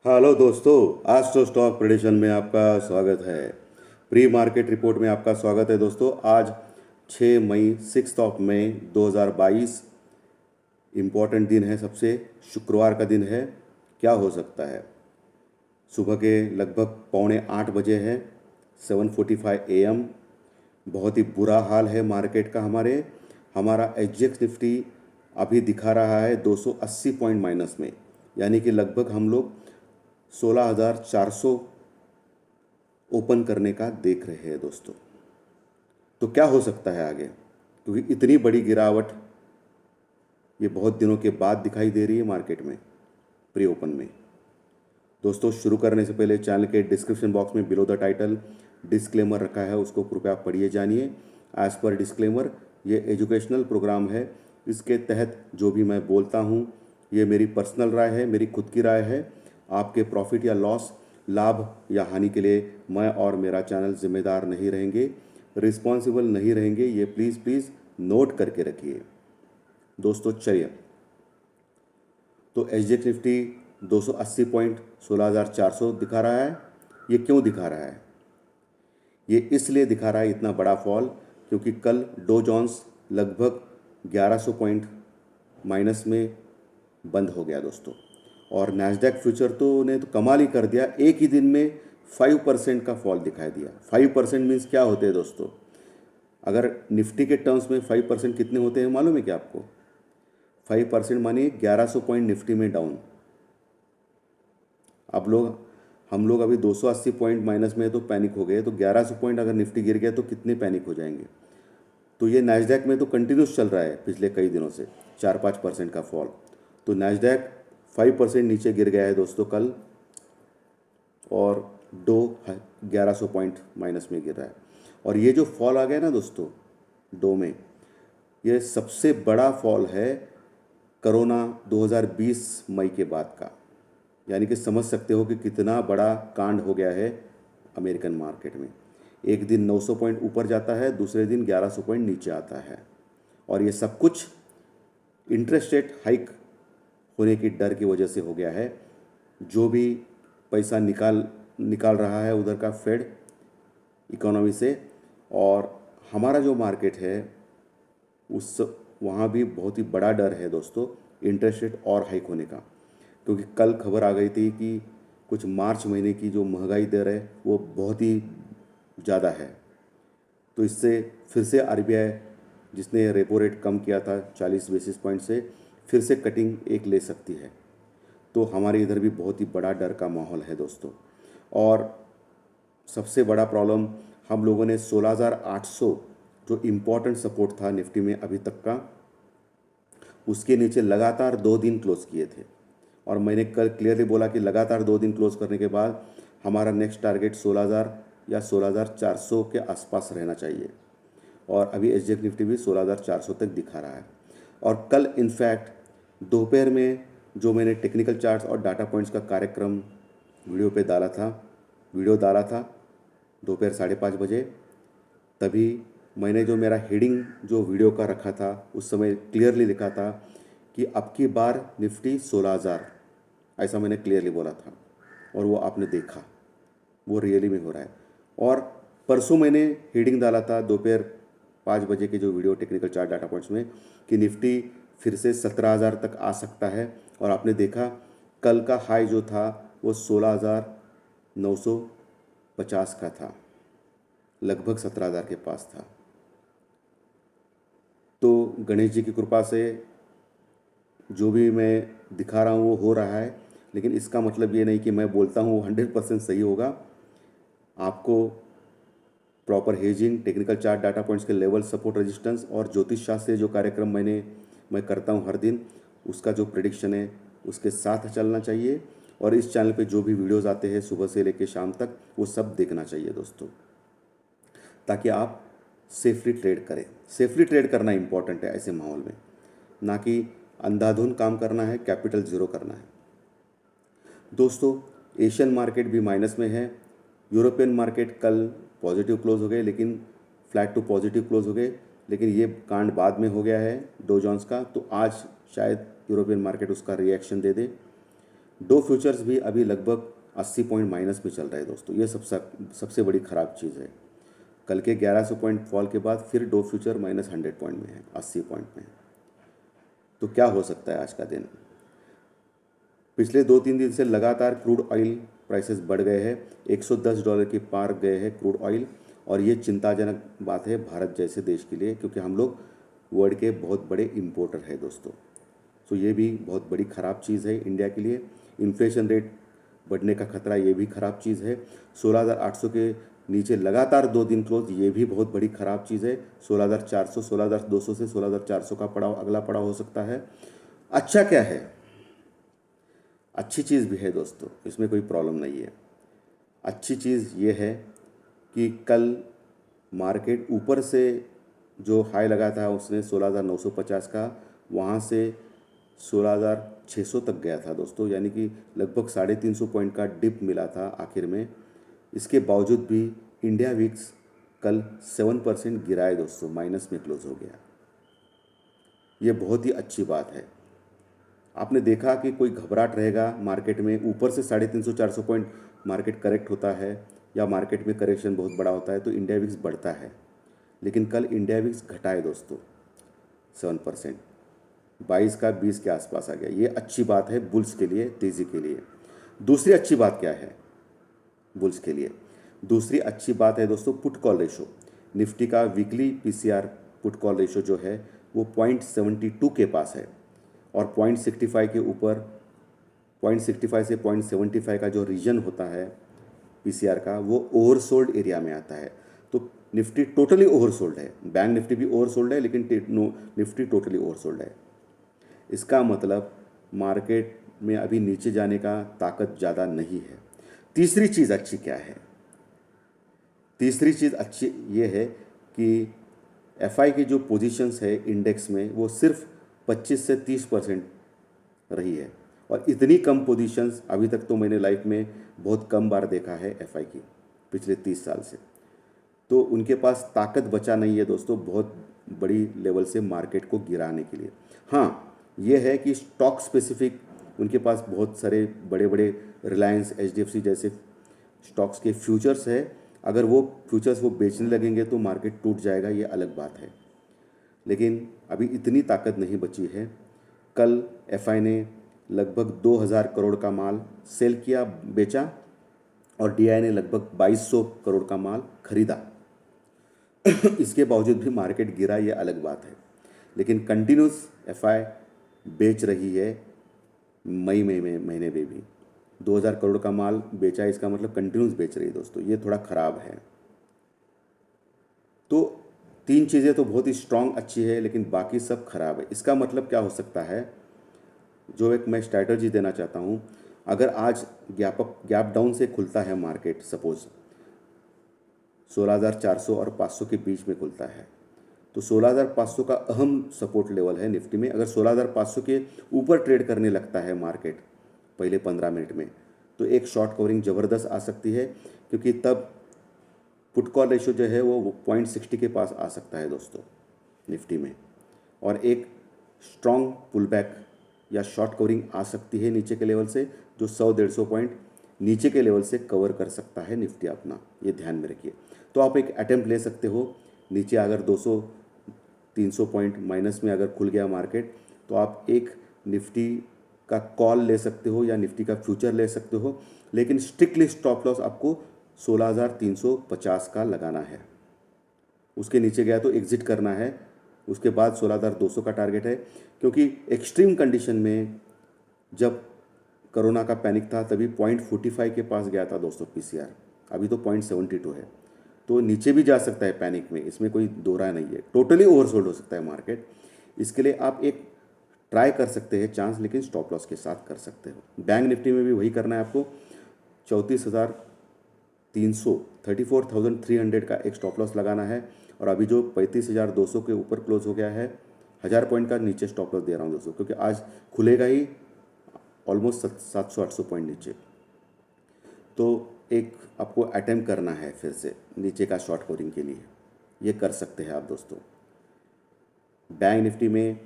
Hello दोस्तों, आज तो स्टॉक प्रेडिक्शन में आपका स्वागत है। प्री मार्केट रिपोर्ट में आपका स्वागत है दोस्तों। आज 6 मई 6 मई 2022 इम्पॉर्टेंट दिन है। सबसे शुक्रवार का दिन है। क्या हो सकता है? सुबह के लगभग 7:45 है, 7:45 AM। बहुत ही बुरा हाल है मार्केट का। हमारा एसजीएक्स निफ्टी अभी दिखा रहा है 280 पॉइंट माइनस में, यानी कि लगभग हम लोग 16,400 ओपन करने का देख रहे हैं दोस्तों। तो क्या हो सकता है आगे, क्योंकि इतनी बड़ी गिरावट ये बहुत दिनों के बाद दिखाई दे रही है मार्केट में प्री ओपन में। दोस्तों, शुरू करने से पहले चैनल के डिस्क्रिप्शन बॉक्स में बिलो द टाइटल डिस्क्लेमर रखा है, उसको कृपया पढ़िए जानिए। एज पर डिस्क्लेमर, ये एजुकेशनल प्रोग्राम है। इसके तहत जो भी मैं बोलता हूँ ये मेरी पर्सनल राय है, मेरी खुद की राय है। आपके प्रॉफिट या लॉस, लाभ या हानि के लिए मैं और मेरा चैनल जिम्मेदार नहीं रहेंगे, रिस्पॉन्सिबल नहीं रहेंगे। ये प्लीज़ प्लीज़ नोट करके रखिए दोस्तों। चलिए, तो एसजीएक्स निफ्टी 280 पॉइंट 16,400 दिखा रहा है। ये क्यों दिखा रहा है? ये इसलिए दिखा रहा है इतना बड़ा फॉल, क्योंकि कल डो जोन्स लगभग 1100 पॉइंट माइनस में बंद हो गया दोस्तों। और नैस्डैक फ्यूचर ने तो कमाल ही कर दिया। एक ही दिन में 5% का फॉल दिखाई दिया। 5% मीन्स क्या होते हैं दोस्तों? अगर निफ्टी के टर्म्स में 5% कितने होते हैं मालूम है क्या आपको? 5% मानिए 1100 पॉइंट निफ्टी में डाउन। अब हम लोग अभी 280 पॉइंट माइनस में है तो पैनिक हो गए। तो 1100 पॉइंट अगर निफ्टी गिर गया तो कितने पैनिक हो जाएंगे? तो ये नैस्डैक में तो कंटिन्यूस चल रहा है पिछले कई दिनों से, 4-5% का फॉल। तो नैस्डैक 5% नीचे गिर गया है दोस्तों कल, और डो 1100 पॉइंट माइनस में गिर रहा है। और ये जो फॉल आ गया ना दोस्तों डो में, ये सबसे बड़ा फॉल है कोरोना 2020 मई के बाद का। यानी कि समझ सकते हो कि कितना बड़ा कांड हो गया है अमेरिकन मार्केट में। एक दिन 900 पॉइंट ऊपर जाता है, दूसरे दिन 1100 पॉइंट नीचे आता है। और ये सब कुछ इंटरेस्ट रेट हाइक होने की डर की वजह से हो गया है। जो भी पैसा निकाल रहा है उधर का फेड इकोनॉमी से, और हमारा जो मार्केट है उस वहाँ भी बहुत ही बड़ा डर है दोस्तों इंटरेस्ट रेट और हाइक होने का। क्योंकि कल खबर आ गई थी कि कुछ मार्च महीने की जो महंगाई दर है वो बहुत ही ज़्यादा है। तो इससे फिर से आरबीआई, जिसने रेपो रेट कम किया था 40 बेसिस पॉइंट से, फिर से कटिंग एक ले सकती है। तो हमारे इधर भी बहुत ही बड़ा डर का माहौल है दोस्तों। और सबसे बड़ा प्रॉब्लम, हम लोगों ने 16,800 जो इम्पोर्टेंट सपोर्ट था निफ्टी में अभी तक का, उसके नीचे लगातार 2 दिन क्लोज किए थे। और मैंने कल क्लियरली बोला कि लगातार 2 दिन क्लोज करने के बाद हमारा नेक्स्ट टारगेट 16,000 या 16,400 के आसपास रहना चाहिए। और अभी एसजीएक्स निफ्टी भी 16,400 तक दिखा रहा है। और कल इनफैक्ट दोपहर में जो मैंने टेक्निकल चार्ट्स और डाटा पॉइंट्स का कार्यक्रम वीडियो डाला था दोपहर 5:30 बजे, तभी मैंने जो मेरा हेडिंग जो वीडियो का रखा था उस समय क्लियरली लिखा था कि अब की बार निफ्टी 16,000, ऐसा मैंने क्लियरली बोला था। और वो आपने देखा, वो रियली में हो रहा है। और परसों मैंने हेडिंग डाला था दोपहर 5 बजे के जो video technical chart data points में कि निफ्टी फिर से 17,000 तक आ सकता है। और आपने देखा कल का हाई जो था वो 16,950 का था, लगभग 17,000 के पास था। तो गणेश जी की कृपा से जो भी मैं दिखा रहा हूँ वो हो रहा है। लेकिन इसका मतलब ये नहीं कि मैं बोलता हूँ वो 100% सही होगा। आपको proper hedging, technical chart data points के लेवल, सपोर्ट, रेजिस्टेंस और ज्योतिष शास्त्र जो कार्यक्रम मैं करता हूँ हर दिन, उसका जो प्रिडिक्शन है उसके साथ चलना चाहिए। और इस चैनल पे जो भी वीडियोस आते हैं सुबह से लेकर शाम तक, वो सब देखना चाहिए दोस्तों, ताकि आप सेफली ट्रेड करें। सेफली ट्रेड करना इंपॉर्टेंट है ऐसे माहौल में, ना कि अंधाधुंध काम करना है, कैपिटल ज़ीरो करना है दोस्तों। एशियन मार्केट भी माइनस में है। यूरोपियन मार्केट कल पॉजिटिव क्लोज हो गए, लेकिन फ्लैट टू पॉजिटिव क्लोज हो गए। लेकिन ये कांड बाद में हो गया है डो जोन्स का, तो आज शायद यूरोपियन मार्केट उसका रिएक्शन दे दे। डो फ्यूचर्स भी अभी लगभग 80 पॉइंट माइनस में चल रहा है दोस्तों। ये सबसे बड़ी ख़राब चीज़ है। कल के 1100 पॉइंट फॉल के बाद फिर डो फ्यूचर -100 पॉइंट में है, 80 पॉइंट में है। तो क्या हो सकता है आज का दिन? पिछले 2-3 दिन से लगातार क्रूड ऑयल प्राइसेस बढ़ गए हैं, $110 के पार गए हैं क्रूड ऑयल, और ये चिंताजनक बात है भारत जैसे देश के लिए, क्योंकि हम लोग वर्ल्ड के बहुत बड़े इम्पोर्टर हैं दोस्तों। तो ये भी बहुत बड़ी ख़राब चीज़ है इंडिया के लिए। इन्फ्लेशन रेट बढ़ने का खतरा, ये भी ख़राब चीज़ है। 16,800 के नीचे लगातार 2 दिन क्लोज, ये भी बहुत बड़ी ख़राब चीज़ है। 16,400, 16,200 से 16,400 का पड़ाव अगला पड़ाव हो सकता है। अच्छा क्या है? अच्छी चीज़ भी है दोस्तों, इसमें कोई प्रॉब्लम नहीं है। अच्छी चीज़ ये है कि कल मार्केट ऊपर से जो हाई लगा था उसने 16,950 का, वहाँ से 16,600 तक गया था दोस्तों, यानी कि लगभग 350 पॉइंट का डिप मिला था आखिर में। इसके बावजूद भी इंडिया विक्स कल 7% गिरा है दोस्तों, माइनस में क्लोज हो गया। ये बहुत ही अच्छी बात है। आपने देखा कि कोई घबराहट रहेगा मार्केट में, ऊपर से 350-400 पॉइंट मार्केट करेक्ट होता है या मार्केट में करेक्शन बहुत बड़ा होता है तो इंडिया विक्स बढ़ता है। लेकिन कल इंडिया विक्स घटा है दोस्तों 7%, 22 का 20 के आसपास आ गया। ये अच्छी बात है बुल्स के लिए, तेज़ी के लिए। दूसरी अच्छी बात क्या है बुल्स के लिए? दूसरी अच्छी बात है दोस्तों पुट कॉल रेशो। निफ्टी का weekly PCR put call ratio जो है वो 0.72 के पास है, और 0.65 के ऊपर, 0.65 से 0.75 का जो रीजन होता है पीसीआर का, वो ओवरसोल्ड एरिया में आता है। तो निफ्टी टोटली ओवरसोल्ड है। बैंक निफ्टी भी ओवरसोल्ड है, लेकिन निफ्टी टोटली ओवरसोल्ड है। इसका मतलब मार्केट में अभी नीचे जाने का ताकत ज़्यादा नहीं है। तीसरी चीज़ अच्छी क्या है? तीसरी चीज़ अच्छी ये है कि एफआई की जो पोजीशंस है इंडेक्स में वो सिर्फ 25 से 30% रही है, और इतनी कम पोजीशंस अभी तक तो मैंने लाइफ में बहुत कम बार देखा है एफआई की, पिछले 30 साल से। तो उनके पास ताकत बचा नहीं है दोस्तों बहुत बड़ी लेवल से मार्केट को गिराने के लिए। हाँ, ये है कि स्टॉक स्पेसिफिक उनके पास बहुत सारे बड़े बड़े रिलायंस, एचडीएफसी जैसे स्टॉक्स के फ्यूचर्स है। अगर वो फ्यूचर्स वो बेचने लगेंगे तो मार्केट टूट जाएगा, ये अलग बात है। लेकिन अभी इतनी ताकत नहीं बची है। कल एफआई ने लगभग 2,000 करोड़ का माल सेल किया, बेचा, और डीआई ने लगभग 2,200 करोड़ का माल खरीदा। इसके बावजूद भी मार्केट गिरा, ये अलग बात है। लेकिन कंटिन्यूस एफआई बेच रही है। मई महीने में भी 2,000 करोड़ का माल बेचा है, इसका मतलब कंटिन्यूस बेच रही है दोस्तों। ये थोड़ा ख़राब है। तो 3 चीज़ें तो बहुत ही स्ट्रांग अच्छी है, लेकिन बाकी सब खराब है। इसका मतलब क्या हो सकता है? जो एक मैं स्ट्रैटेजी देना चाहता हूँ, अगर आज गैप डाउन से खुलता है मार्केट, सपोज 16,400 और 500 के बीच में खुलता है, तो 16,500 का अहम सपोर्ट लेवल है निफ्टी में। अगर 16,500 के ऊपर ट्रेड करने लगता है मार्केट पहले 15 मिनट में, तो एक शॉर्ट कवरिंग ज़बरदस्त आ सकती है, क्योंकि तब पुट कॉल रेशो जो है वो 0.60 के पास आ सकता है दोस्तों निफ्टी में, और एक स्ट्रॉन्ग पुलबैक या शॉर्ट कवरिंग आ सकती है नीचे के लेवल से, जो 100-150 पॉइंट नीचे के लेवल से कवर कर सकता है निफ्टी अपना। ये ध्यान में रखिए। तो आप एक अटेम्प्ट ले सकते हो। नीचे अगर 200-300 पॉइंट माइनस में अगर खुल गया मार्केट, तो आप एक निफ्टी का कॉल ले सकते हो या निफ्टी का फ्यूचर ले सकते हो, लेकिन स्ट्रिक्टली स्टॉप लॉस आपको 16,350 का लगाना है। उसके नीचे गया तो एग्जिट करना है। उसके बाद 16,200 का टारगेट है, क्योंकि एक्सट्रीम कंडीशन में जब कोरोना का पैनिक था तभी 0.45 के पास गया था दोस्तों पीसीआर, अभी तो 0.72 है। तो नीचे भी जा सकता है पैनिक में, इसमें कोई दो राय नहीं है। टोटली ओवरसोल्ड हो सकता है मार्केट। इसके लिए आप एक ट्राई कर सकते हैं चांस, लेकिन स्टॉप लॉस के साथ कर सकते हो। बैंक निफ्टी में भी वही करना है आपको। 34,300, 34,300 का एक स्टॉप लॉस लगाना है, और अभी जो 35,200 के ऊपर क्लोज हो गया है, 1,000 पॉइंट का नीचे स्टॉप लॉस दे रहा हूँ दोस्तों, क्योंकि आज खुलेगा ही ऑलमोस्ट 700-800 पॉइंट नीचे। तो एक आपको अटेम्प्ट करना है फिर से नीचे का शॉर्ट कवरिंग के लिए, ये कर सकते हैं आप दोस्तों। बैंक निफ्टी में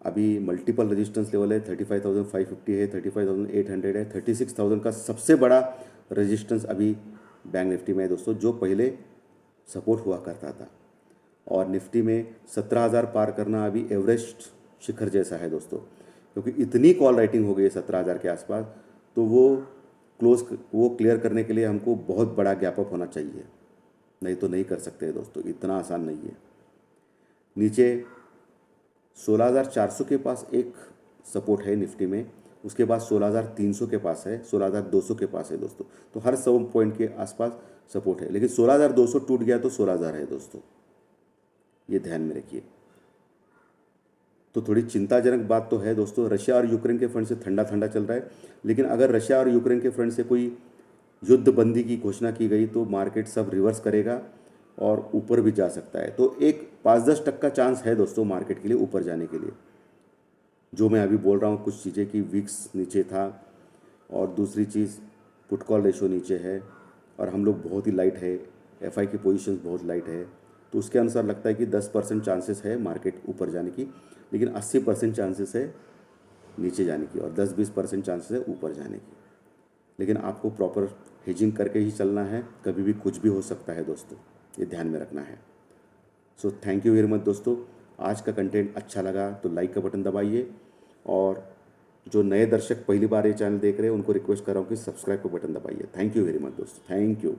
अभी मल्टीपल रेजिस्टेंस लेवल है, 35,550 है, 35,800 है, 36,000 का सबसे बड़ा रेजिस्टेंस अभी बैंक निफ्टी में है दोस्तों, जो पहले सपोर्ट हुआ करता था। और निफ्टी में 17,000 पार करना अभी एवरेस्ट शिखर जैसा है दोस्तों, क्योंकि इतनी कॉल राइटिंग हो गई है 17,000 के आसपास, तो वो क्लियर करने के लिए हमको बहुत बड़ा गैप अप होना चाहिए, नहीं तो नहीं कर सकते दोस्तों, इतना आसान नहीं है। नीचे 16,400 के पास एक सपोर्ट है निफ्टी में, उसके बाद 16,300 के पास है, 16,200 के पास है दोस्तों, तो हर 100 पॉइंट के आसपास सपोर्ट है। लेकिन 16,200 टूट गया तो 16,000 है दोस्तों, ये ध्यान में रखिए। तो थोड़ी चिंताजनक बात तो है दोस्तों, रशिया और यूक्रेन के फ्रंट से ठंडा ठंडा चल रहा है, लेकिन अगर रशिया और यूक्रेन के फ्रंट से कोई युद्ध बंदी की घोषणा की गई तो मार्केट सब रिवर्स करेगा और ऊपर भी जा सकता है। तो एक 5-10% चांस है दोस्तों मार्केट के लिए ऊपर जाने के लिए। जो मैं अभी बोल रहा हूँ कुछ चीज़ें कि विक्स नीचे था, और दूसरी चीज़ पुट कॉल रेशो नीचे है, और हम लोग बहुत ही लाइट है, एफआई की पोजीशंस बहुत लाइट है, तो उसके अनुसार लगता है कि 10% चांसेस है मार्केट ऊपर जाने की, लेकिन 80% चांसेस है नीचे जाने की, और 10-20% चांसेस है ऊपर जाने की। लेकिन आपको प्रॉपर हेजिंग करके ही चलना है, कभी भी कुछ भी हो सकता है दोस्तों, ये ध्यान में रखना है। So thank you very much दोस्तों, आज का कंटेंट अच्छा लगा तो लाइक का बटन दबाइए, और जो नए दर्शक पहली बार ये चैनल देख रहे हैं उनको रिक्वेस्ट कर रहा हूँ कि सब्सक्राइब का बटन दबाइए। थैंक यू वेरी मच दोस्तों, थैंक यू।